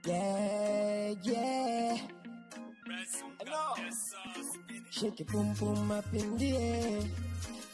Yeah, yeah. Shake your boom boom up in the air.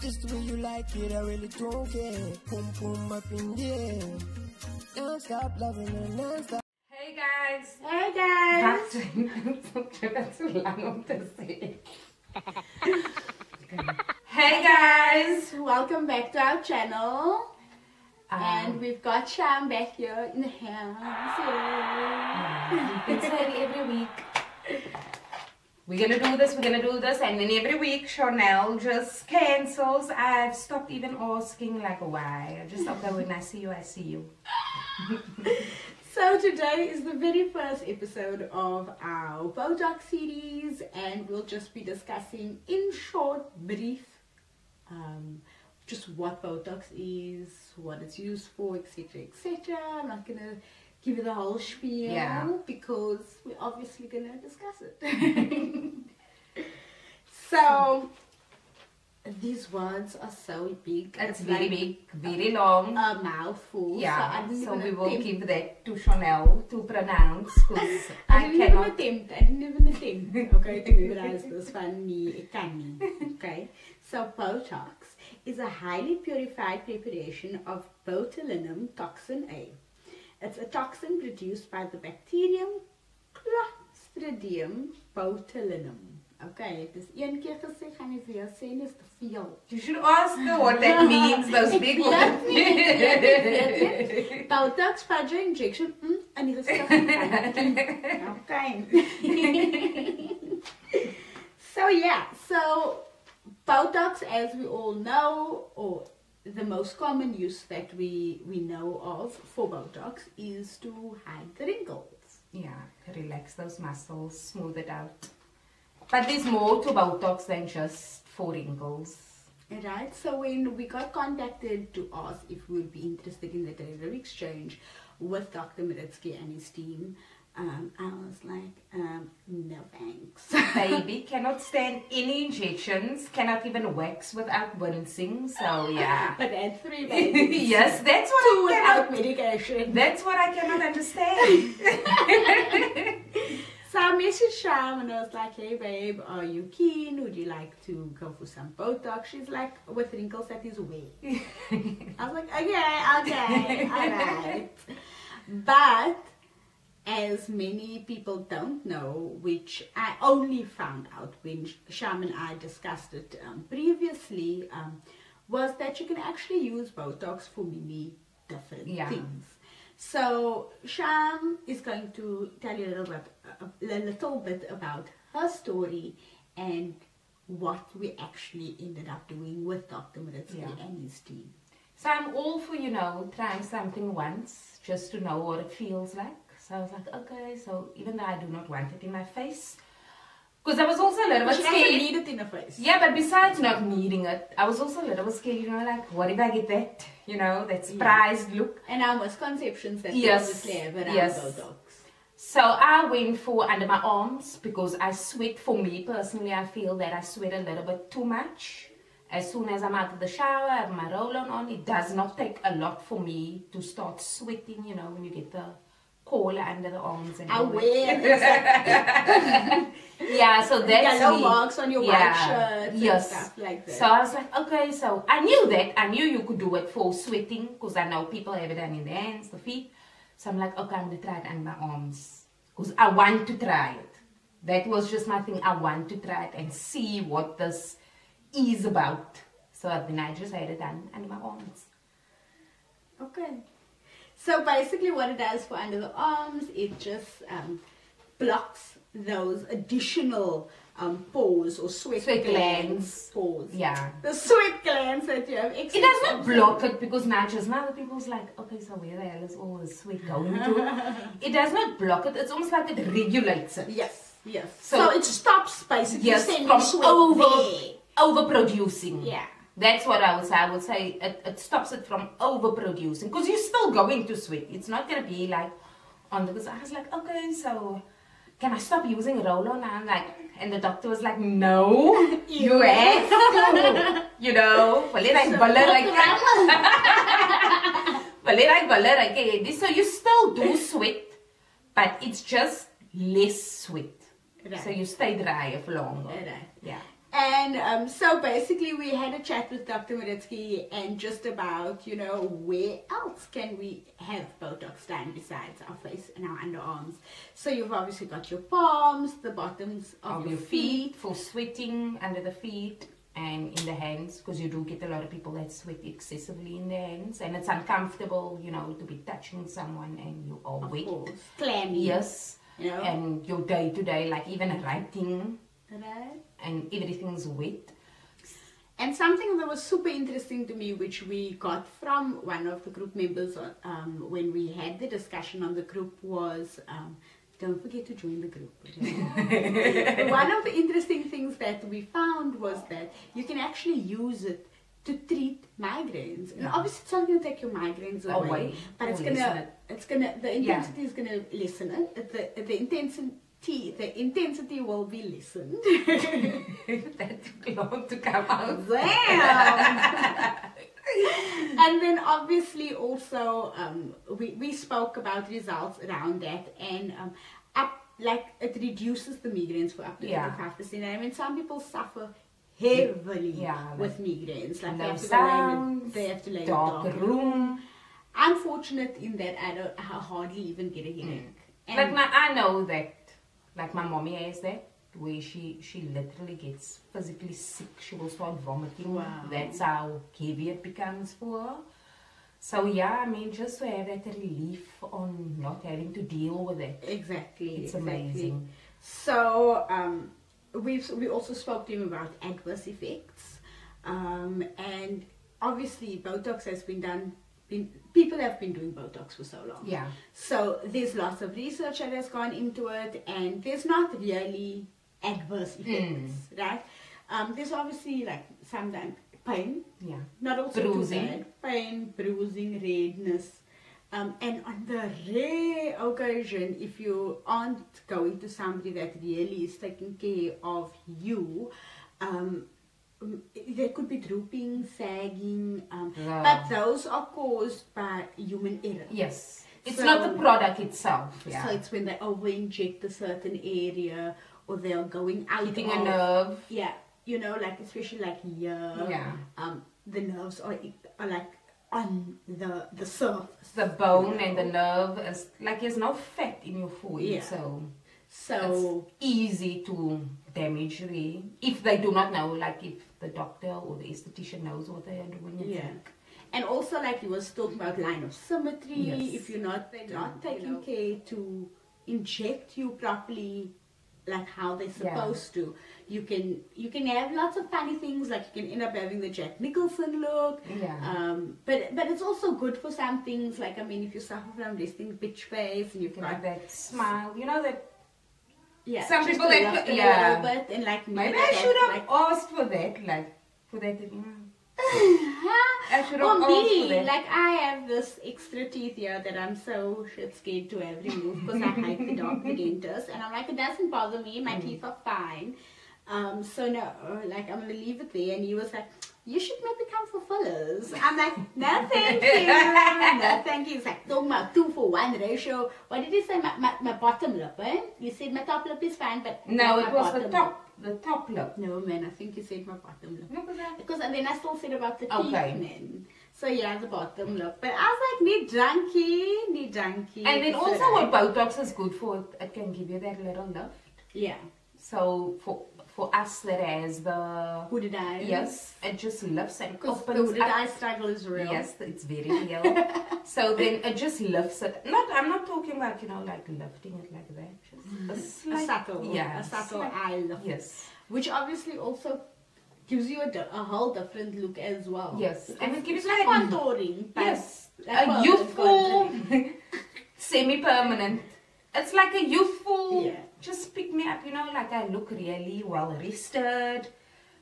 Just the way you like it, I really don't care. Boom boom up in the air. Don't stop loving her, don't stop. Hey guys! Hey guys! Hey guys! Welcome back to our channel. And we've got Sham back here in the house. It's every week. We're gonna do this, and then every week Chanel just cancels. I've stopped even asking like why. I just thought that when I see you, I see you. So today is the very first episode of our Botox series, and we'll just be discussing in short, brief, just what Botox is, what it's used for, etc, etc. I'm not gonna give you the whole spiel because we're obviously gonna discuss it. So these words are so big. It's very big, very long. A mouthful. Yeah, so we will give that to Chanel to pronounce because I cannot attempt. I didn't even attempt. Okay, to memorize this one. Me, okay. So Botox is a highly purified preparation of botulinum toxin A. It's a toxin produced by the bacterium Clostridium botulinum. Okay, dus een keer gesê, gaan jy weer sê, is te veel. You should ask her what that means, those big words. Botox vaginal injection, and it's okay. So yeah, so Botox, as we all know, or the most common use that we know of for Botox is to hide the wrinkles. Yeah, relax those muscles, smooth it out. But there's more to Botox than just for wrinkles. Right, so when we got contacted to ask if we would be interested in the delivery exchange with Dr. Maresky and his team, I was like, no thanks. Baby, cannot stand any injections, cannot even wax without wincing, so yeah. But at 3 babies. Yes, that's what Two without medication. That's what I cannot understand. So I messaged Sham and I was like, hey babe, are you keen? Would you like to go for some Botox? She's like, with wrinkles that is way. I was like, okay, alright. But as many people don't know, which I only found out when Sham and I discussed it previously, was that you can actually use Botox for many different things. So Sham is going to tell you a little bit about her story and what we actually ended up doing with Dr. Maresky and his team. So I'm all for, trying something once just to know what it feels like. So I was like, okay, so even though I do not want it in my face, because I was also a little bit scared. She doesn't need it in her face. Yeah, but besides not needing it, I was also a little bit scared, like, what if I get that, that surprised look? And our misconceptions that we obviously have around Botox. So I went for under my arms because I sweat. For me personally, I feel that I sweat a little bit too much. As soon as I'm out of the shower, I have my roll-on on. It does not take a lot for me to start sweating, when you get the collar under the arms and yeah, so that's yellow marks on your white shirt and stuff like that. So I was like, okay, so I knew that. I knew you could do it for sweating because I know people have it done in the hands, the feet. So I'm like, okay, I'm going to try it under my arms because I want to try it. That was just my thing. I want to try it and see what this is about. So then I just had it done under my arms. Okay. So basically what it does for under the arms, it just blocks those additional pores or sweat glands. Pores. Yeah. The sweat glands that you have. It does not block it because now the people's like, okay, so where the hell is all the sweat going to? It does not block it. It's almost like it regulates it. Yes. So it stops basically from overproducing. Yeah. That's what I would say. I would say it stops it from overproducing because you're still going to sweat. It's not going to be like on the... Because I was like, okay, so can I stop using roll-on? And the doctor was like, no, you have to. So you still do sweat, but it's just less sweat. Right. So you stay drier for longer. Right. Yeah. And so basically we had a chat with Dr. Maresky and just about, you know, where else can we have Botox done besides our face and our underarms. So you've obviously got your palms, the bottoms of your feet. For sweating under the feet and in the hands, because you do get a lot of people that sweat excessively in the hands, and it's uncomfortable, you know, to be touching someone and you are wet. Of course. Clammy. Yes. You know? And your day-to-day, like even writing, Right. and everything's wet. And something that was super interesting to me, which we got from one of the group members when we had the discussion on the group, was don't forget to join the group. One of the interesting things that we found was that you can actually use it to treat migraines. And obviously it's not going to take your migraines away, but the intensity is going to lessen it. The intensity will be lessened. That took long to come out. Damn! And then obviously also we spoke about results around that, and it reduces the migraines for up to 85%. I mean, some people suffer heavily with migraines. Like they have to lay in a dark room. I'm fortunate in that I hardly even get a headache. I know that. Like my mommy has that, where she literally gets physically sick. She will start vomiting. Wow. That's how heavy it becomes for her. So yeah, I mean, just to have that relief on not having to deal with it. Exactly. It's amazing. So we also spoke to him about adverse effects, and obviously Botox has been done. People have been doing Botox for so long. Yeah. So there's lots of research that has gone into it, and there's not really adverse effects, right? There's obviously like sometimes pain. Yeah. Not also bruising. too bad. Pain, bruising, redness. And on the rare occasion, if you aren't going to somebody that really is taking care of you, there could be drooping, sagging, but those are caused by human error. Yes. It's not the product itself. Yeah. So it's when they over-inject a certain area, or they are going out hitting a nerve. Yeah. You know, like especially like here. Yeah. The nerves are like on the surface. The bone and the nerve is like there's no fat in your forehead, so it's easy to damage if they do not know, like if the doctor or the esthetician knows what they are doing. Yeah. And also, like you was talking about line of symmetry, if you're not taking care to inject you properly, like how they're supposed to, you can have lots of funny things, like you can end up having the Jack Nicholson look. Yeah. But it's also good for some things, like I mean, if you suffer from resting bitch face and you've got have that smile, you know that. Yeah. Some just people like a little bit, and like maybe I should have asked for that, like for that. I should have asked for that. Like I have this extra teeth here that I'm so shit scared to have removed because I hate the dentist, and I'm like, it doesn't bother me, my teeth are fine. So no, like I'm gonna leave it there. And he was like, you should maybe come for fillers. I'm like, no thank you, no thank you. He's like, talking about 2-for-1 ratio. What did you say? My bottom lip, eh? You said my top lip is fine, but no, it was the top lip. No man, I think you said my bottom lip. No, because then I still said about the teeth, man. So yeah, the bottom lip. But I was like, need junkie. And then also what Botox is good for, it can give you that little lift. Yeah. So for us that has the hooded eyes, yes, it just lifts and opens. The hooded eye struggle is real. Yes, it's very real. So then it just lifts it. I'm not talking about, you know, like lifting it like that. Just a subtle eye lift. Yes. Which obviously also gives you a whole different look as well. Yes, and it gives you like contouring. Yes, a youthful, semi-permanent. It's like a youthful. Just pick me up, you know, like I look really well rested.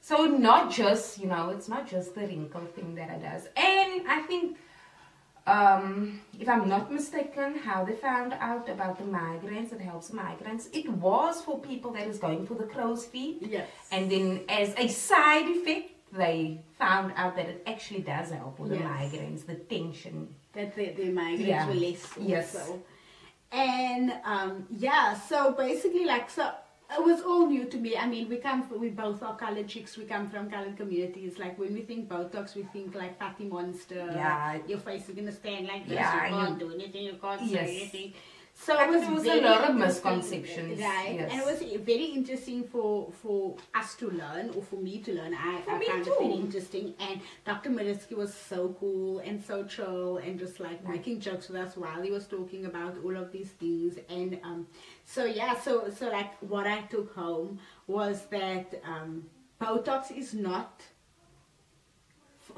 So not just, you know, it's not just the wrinkle thing that it does. And I think, if I'm not mistaken, how they found out about the migraines, it helps migraines. It was for people that is going for the crow's feet. Yes. And then as a side effect, they found out that it actually does help with the migraines, the tension. That the migraines were less also. Yes. And yeah, so basically, like, so it was all new to me. I mean, we both are colored chicks. We come from colored communities. Like, when we think Botox, we think like fatty monster. Yeah. Your face is gonna stand like this. Yeah, You can't do anything. You can't say Yes. anything. So Like, it there was very a lot of interesting, misconceptions, right? yes. And it was very interesting for us to learn, or for me to learn. I me found too. it very interesting. And Dr. Maresky was so cool and so chill, and just like making jokes with us while he was talking about all of these things. And so yeah, so like what I took home was that Botox is not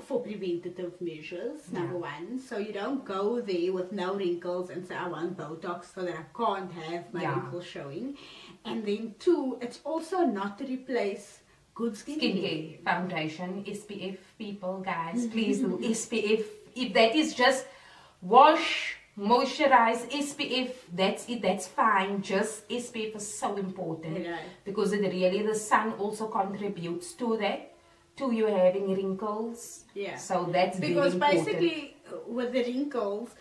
for preventative measures, number one. So you don't go there with no wrinkles and say, I want Botox so that I can't have my wrinkles showing. And then two, it's also not to replace good skincare. Foundation, SPF, people, guys, please do SPF. If that is just wash, moisturize, SPF, that's it, that's fine. Just SPF is so important because it really, the sun also contributes to that, to you having wrinkles. Yeah. So that's because very important. basically with the wrinkles,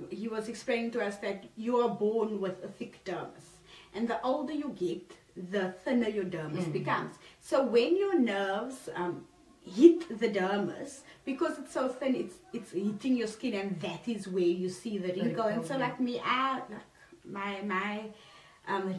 he was explaining to us that you are born with a thick dermis, and the older you get, the thinner your dermis becomes. So when your nerves hit the dermis, because it's so thin, it's hitting your skin, and that is where you see the wrinkle. And so like me, my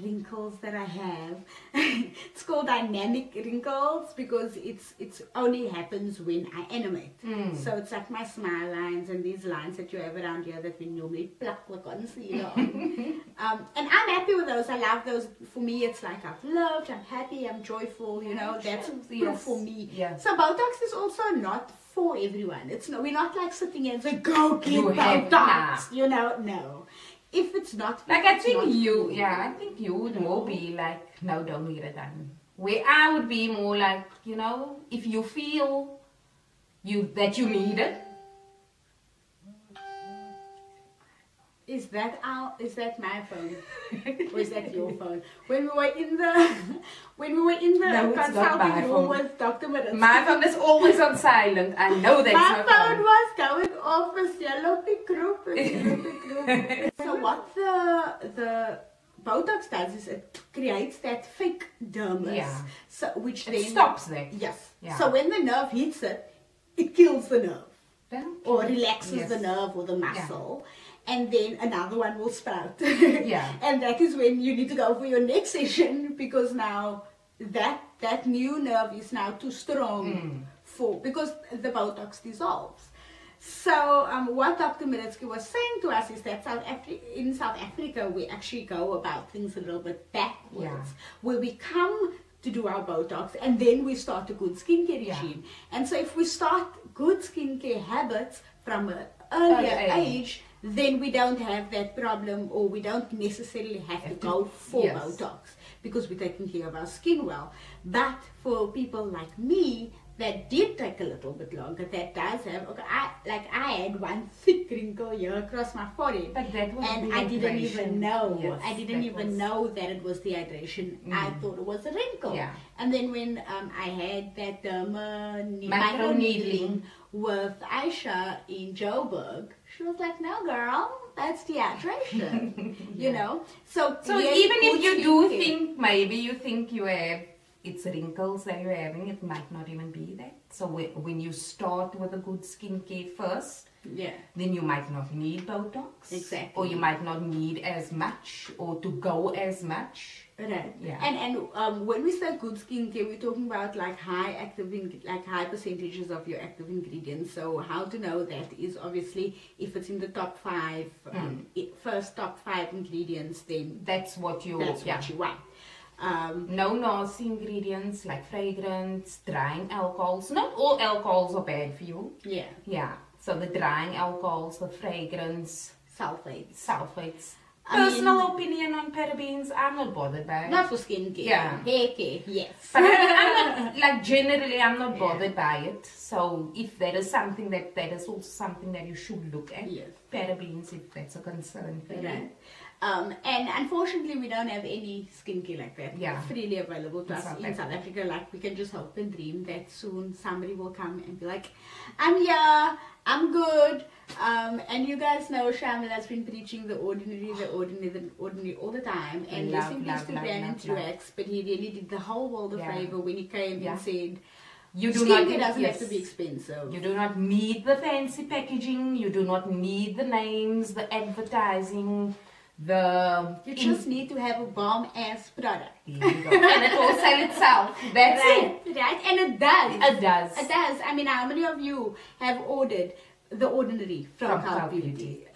wrinkles that I have, it's called dynamic wrinkles because it's only happens when I animate. So it's like my smile lines and these lines that you have around here that we normally pluck the concealer on. And I'm happy with those. I love those. For me, it's like I've loved, I'm happy, I'm joyful, you know, that's proof for me. So Botox is also not for everyone. We're not like sitting here and saying, go get Botox, you know, no. If it's not like, I think you would more be like, no, don't get it done. Where I would be more like, you know, if you feel that you need it. Is that my phone? Or is that your phone? When we were in the consulting room with Dr. Maresky, my phone is always on silent. I know that's my phone was going off as yellow group. So what the Botox does is it creates that fake dermis, so which it then stops that. Yes. So when the nerve hits it, it kills the nerve or relaxes the nerve or the muscle. And then another one will sprout. And that is when you need to go for your next session, because now that new nerve is now too strong because the Botox dissolves. So what Dr. Maresky was saying to us is that in South Africa we actually go about things a little bit backwards, where we come to do our Botox and then we start a good skincare regime. And so if we start good skincare habits from an earlier age, then we don't have that problem, or we don't necessarily have to go for Botox because we're taking care of our skin well. But for people like me, that did take a little bit longer, that does have, I had one thick wrinkle here across my forehead, but that was and I didn't even know. I didn't even know that it was dehydration. I thought it was a wrinkle. And then when I had that micro needling with Aisha in Joburg, she was like, no girl, that's dehydration. You know, so even if you do think, maybe you think you have, it's wrinkles that you're having, it might not even be that. So when you start with a good skincare first, then you might not need Botox. Exactly. Or you might not need as much, or to go as much. Right. And when we say good skincare, we're talking about like high percentages of your active ingredients. So how to know that is obviously if it's in the top 5, first top 5 ingredients, then that's what you want. No nasty ingredients like fragrance, drying alcohols. Not all alcohols are bad for you. So the drying alcohols, the fragrance, sulfates. Personal opinion on parabens, I'm not bothered by it. Not for skincare. Hair care, yes. But I'm not, like, generally I'm not bothered by it. So if there is something that is also something that you should look at. Parabens, if that's a concern for you. And unfortunately, we don't have any skincare like that freely available to us in South Africa. Like, we can just hope and dream that soon somebody will come and be like, I'm here, I'm good. And you guys know Shamil has been preaching the ordinary all the time. And listening to Instagram and Truex, but he really did the whole world a favor when he came and said, skincare doesn't have to be expensive. You do not need the fancy packaging. You do not need the names, the advertising. You just need to have a bomb-ass product. There you go. And it will sell itself. That's it. Right? And it does. It does. It does. I mean, how many of you have ordered The Ordinary from Cult Beauty?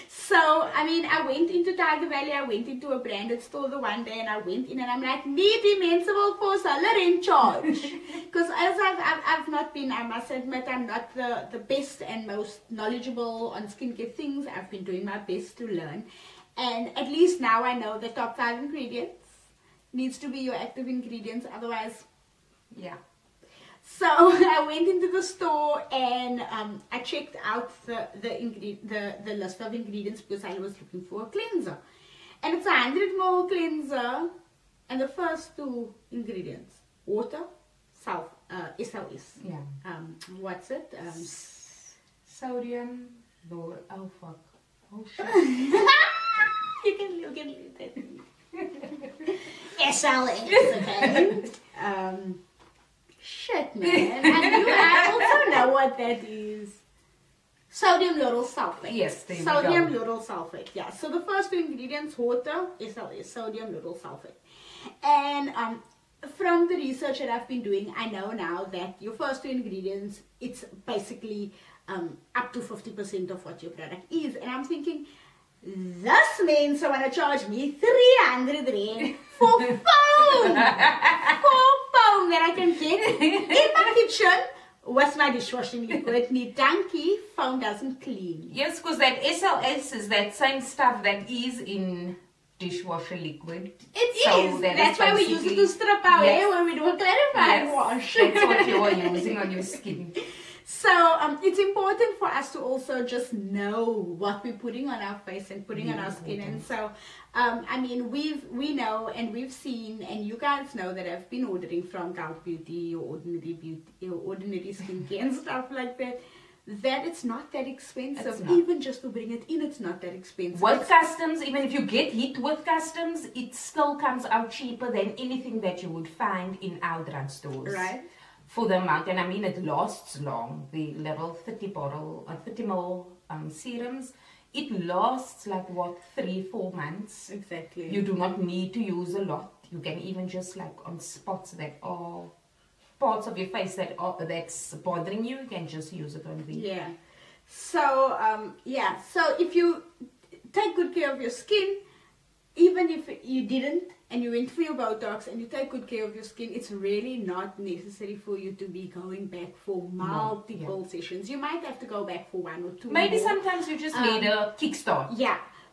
So, I mean, I went into Tiger Valley, I went into a branded store the one day, and I went in and I'm like, need immensible for seller in charge. Because as I've not been, I must admit, I'm not the best and most knowledgeable on skincare things. I've been doing my best to learn. And at least now I know the top 5 ingredients needs to be your active ingredients, otherwise, So I went into the store and I checked out the list of ingredients because I was looking for a cleanser. And it's a 100 ml cleanser, and the first 2 ingredients, water, SLS. What's it? Sodium, oh fuck. Oh shit. you can leave that. SLS, okay. Shit, man. I also know what that is. Sodium lauryl sulfate. Yes, there Sodium we go. lauryl sulfate. Yeah. So the first 2 ingredients, water, SLS, sodium lauryl sulfate. And from the research that I've been doing, I know now that your first 2 ingredients, it's basically up to 50% of what your product is. And I'm thinking, this means someone to charge me 300 rand for foam! For foam that I can get in my kitchen with my dishwashing liquid. Need donkey, foam doesn't clean. Yes, because that SLS is that same stuff that is in dishwasher liquid. It is. That's why we use it to strip our hair when we do a clarifying wash. That's what you are using on your skin. So it's important for us to also just know what we're putting on our face and putting on our skin. And so, I mean, we know and we've seen, and you guys know that I've been ordering from Cult Beauty or Ordinary Skincare and stuff like that. That it's not that expensive. Even just to bring it in, it's not that expensive. With customs, even if you get hit with customs, it still comes out cheaper than anything that you would find in our drugstores. Right. For the amount, and I mean it lasts long. The level 30 bottle, 30 ml serums, it lasts like what, 3-4 months. Exactly. You do not need to use a lot. You can even just like on spots that are parts of your face that's bothering you, you can just use it on the So so if you take good care of your skin, even if you didn't and you went for your Botox and you take good care of your skin, it's really not necessary for you to be going back for multiple sessions. You might have to go back for 1 or 2 maybe more. Sometimes you just need a kickstart.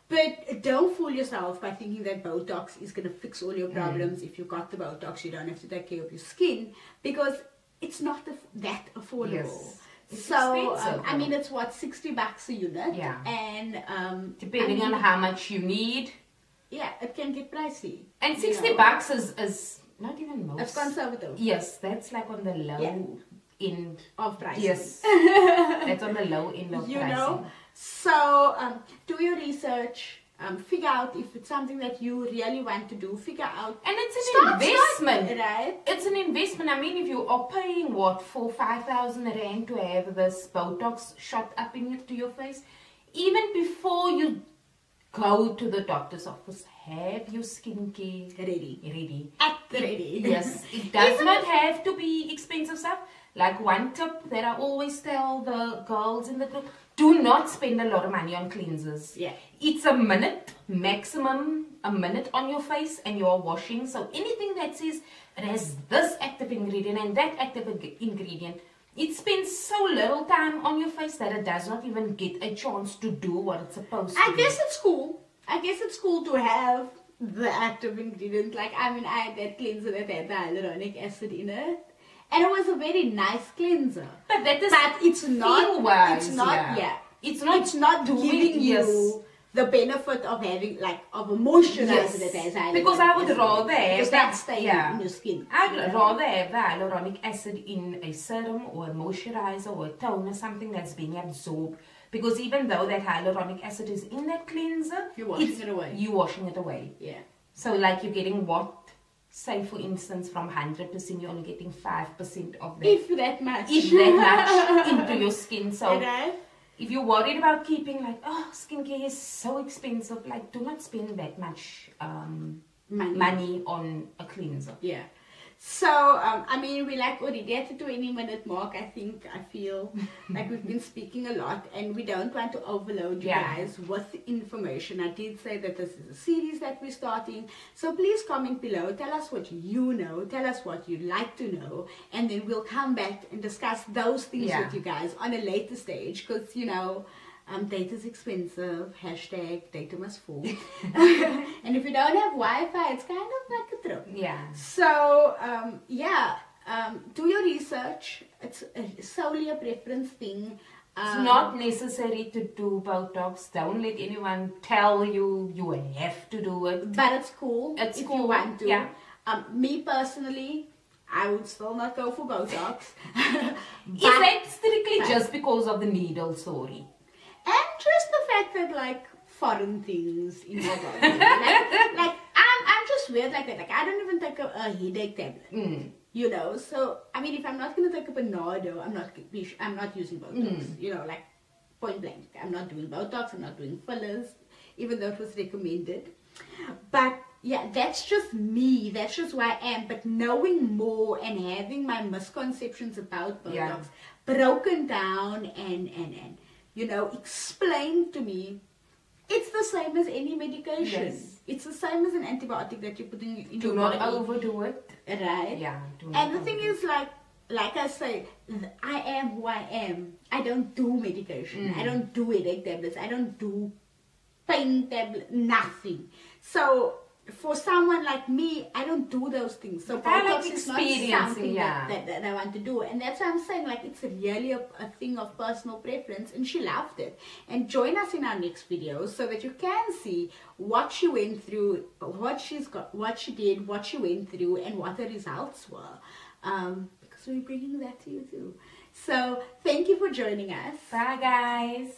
But don't fool yourself by thinking that Botox is going to fix all your problems. If you got the Botox, you don't have to take care of your skin, because it's not that affordable. So, I mean, it's what, $60 a unit? And depending on how much you need. It can get pricey. And $60 is not even most. It's conservative. Yes, that's like on the low end of pricing. Yes, that's on the low end of pricing. Know, so do your research. Figure out if it's something that you really want to do. Figure out. And it's an investment. Right? It's an investment. I mean, if you are paying what, 4,000-5,000 rand to have this Botox shot up into your face, even before you go to the doctor's office, have your skincare ready. At the ready. Yes, it does not have to be expensive stuff. Like one tip that I always tell the girls in the group, do not spend a lot of money on cleansers. It's a minute, maximum a minute on your face and you're washing. So anything that says it has this active ingredient and that active ingredient, it spends so little time on your face that it does not even get a chance to do what it's supposed to do. I guess it's cool. I guess it's cool to have the active ingredient. Like, I mean, I had that cleanser that had the hyaluronic acid in it. And it was a very nice cleanser. But that is it's not, feel-wise, it's not, It's not giving you the benefit of having like of a moisturizer Yes. that has hyaluronic Because I would acid. rather have Because that, that's staying yeah. in your skin. I'd rather have the hyaluronic acid in a serum or a moisturizer or a toner, something that's being absorbed. Because even though that hyaluronic acid is in that cleanser, You're washing it away. You're washing it away. Yeah. So like you're getting what? Say for instance from 100% you're only getting 5% of that. If that much. If that much into your skin. So You know? if you're worried about keeping like, oh, skincare is so expensive, like do not spend that much money on a cleanser. Yeah. So, I mean, we like already at the 20-minute mark. I feel like we've been speaking a lot and we don't want to overload you guys with information. I did say that this is a series that we're starting. So please comment below. Tell us what you know. Tell us what you'd like to know. And then we'll come back and discuss those things with you guys on a later stage. Because, you know, data's expensive. # data must fall. And if you don't have Wi-Fi, it's kind of like a trip. Yeah. So, do your research. It's solely a preference thing. It's not necessary to do Botox. Don't let anyone tell you you have to do it. But it's cool if you want to. Yeah. Me personally, I would still not go for Botox. Is that strictly just because of the needle, sorry? And just the fact that like foreign things in my body. like I'm just weird like that. Like I don't even take a headache tablet. You know, so I mean if I'm not gonna take a Panado, I'm not using Botox. You know, like point blank. I'm not doing Botox, I'm not doing fillers, even though it was recommended. But yeah, that's just me. That's just who I am. But knowing more and having my misconceptions about Botox broken down and you know, explain to me, it's the same as any medication. Yes. It's the same as an antibiotic that you're putting in your Do not body. overdo it. Right? Yeah. Do not And the thing is, like I say, I am who I am. I don't do medication. I don't do headache tablets. I don't do pain tablets. Nothing. So for someone like me, I don't do those things. So I like Botox is not something that I want to do. And that's why I'm saying, like, it's really a thing of personal preference. And she loved it. And join us in our next video so that you can see what she went through, what she did, what she went through, and what the results were. Because we're bringing that to you too. So thank you for joining us. Bye, guys.